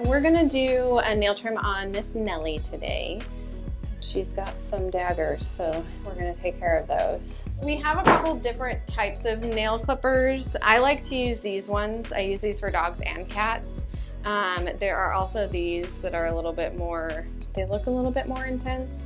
We're gonna do a nail trim on Miss Nellie today. She's got some daggers, so we're gonna take care of those. We have a couple different types of nail clippers. I like to use these ones. I use these for dogs and cats. There are also these that are a little bit more, they look a little bit more intense.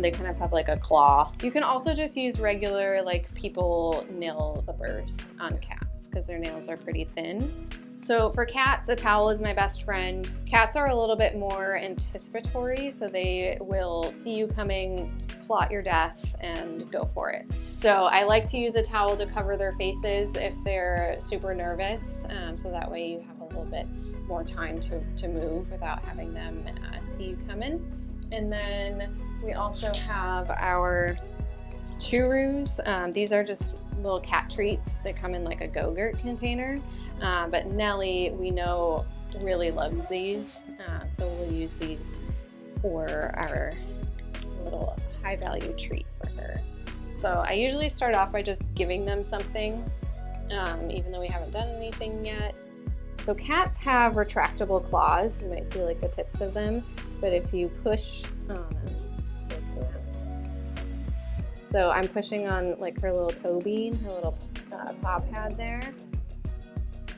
They kind of have like a claw. You can also just use regular like people nail clippers on cats because their nails are pretty thin. So for cats, a towel is my best friend. Cats are a little bit more anticipatory, so they will see you coming, plot your death, and go for it. So I like to use a towel to cover their faces if they're super nervous, so that way you have a little bit more time to move without having them see you coming. And then we also have our Churus. These are just little cat treats. They come in like a Go-Gurt container. But Nellie, we know, really loves these. So we'll use these for our little high value treat for her. So I usually start off by just giving them something, even though we haven't done anything yet. So cats have retractable claws. You might see like the tips of them, but if you push on them, so I'm pushing on like her little toe bean, her little paw pad there,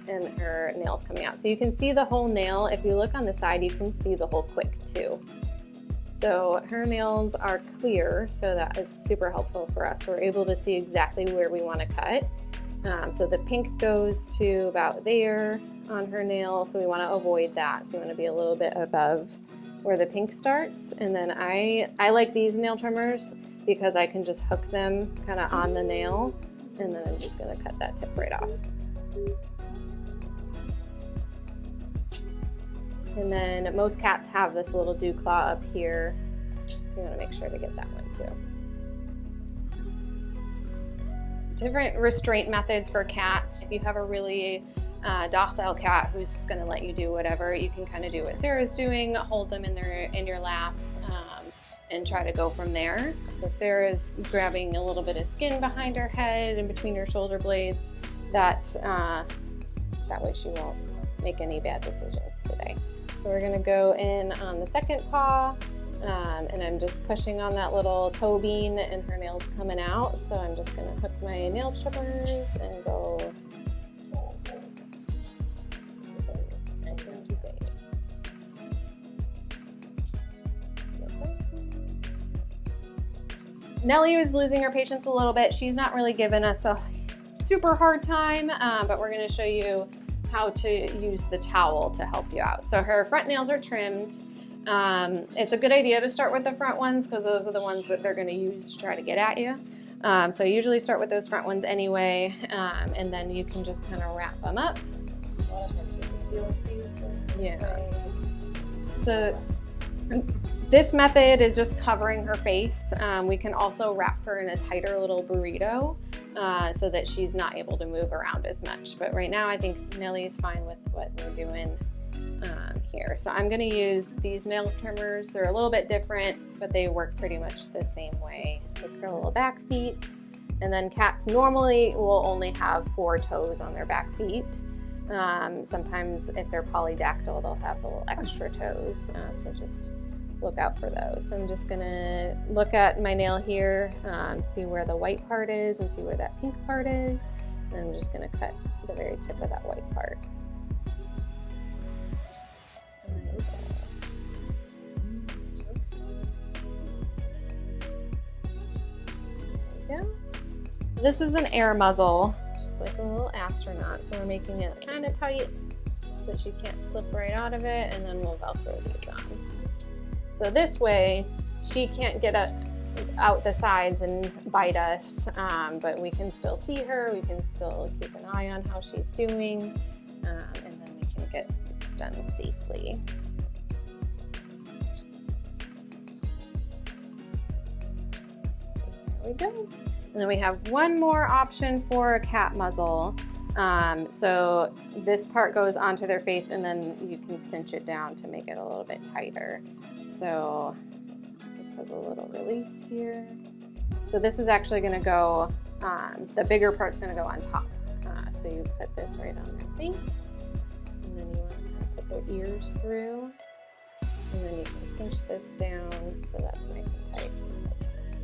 and her nails coming out. So you can see the whole nail. If you look on the side, you can see the whole quick too. So her nails are clear, so that is super helpful for us. We're able to see exactly where we want to cut. So the pink goes to about there on her nail, so we want to avoid that. So you want to be a little bit above where the pink starts. And then I like these nail trimmers because I can just hook them kind of on the nail, and then I'm just going to cut that tip right off. And then most cats have this little dew claw up here, so you want to make sure to get that one too. Different restraint methods for cats. If you have a really docile cat who's just going to let you do whatever, you can kind of do what Sarah's doing, hold them in your lap, and try to go from there. So Sarah's grabbing a little bit of skin behind her head and between her shoulder blades. That way she won't make any bad decisions today. So we're gonna go in on the second paw, and I'm just pushing on that little toe bean, and her nail's coming out. So I'm just gonna hook my nail trimmers and go. Nellie was losing her patience a little bit. She's not really giving us a super hard time, but we're gonna show you how to use the towel to help you out. So her front nails are trimmed. It's a good idea to start with the front ones because those are the ones that they're gonna use to try to get at you. So I usually start with those front ones anyway, and then you can just kind of wrap them up. Yeah. So this method is just covering her face. We can also wrap her in a tighter little burrito so that she's not able to move around as much. But right now I think Nellie's fine with what we're doing here. So I'm gonna use these nail trimmers. They're a little bit different, but they work pretty much the same way. Take her little back feet, and then cats normally will only have 4 toes on their back feet. Sometimes if they're polydactyl, they'll have little extra toes, so just look out for those. So I'm just gonna look at my nail here, see where the white part is and see where that pink part is. And I'm just gonna cut the very tip of that white part. There we go. This is an air muzzle, just like a little astronaut. So we're making it kind of tight so she can't slip right out of it, and then we'll Velcro these on. So this way, she can't get out the sides and bite us, but we can still see her, we can still keep an eye on how she's doing, and then we can get this done safely. There we go. And then we have one more option for a cat muzzle. So this part goes onto their face, and then you can cinch it down to make it a little bit tighter. So this has a little release here. So this is actually going to go, the bigger part's going to go on top. So you put this right on their face, and then you want to put put their ears through. And then you can cinch this down so that's nice and tight.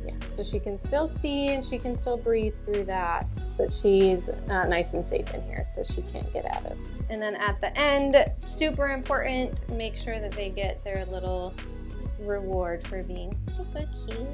Yeah, so she can still see and she can still breathe through that, but she's nice and safe in here, so she can't get at us. And then at the end, super important, make sure that they get their little reward for being super cute.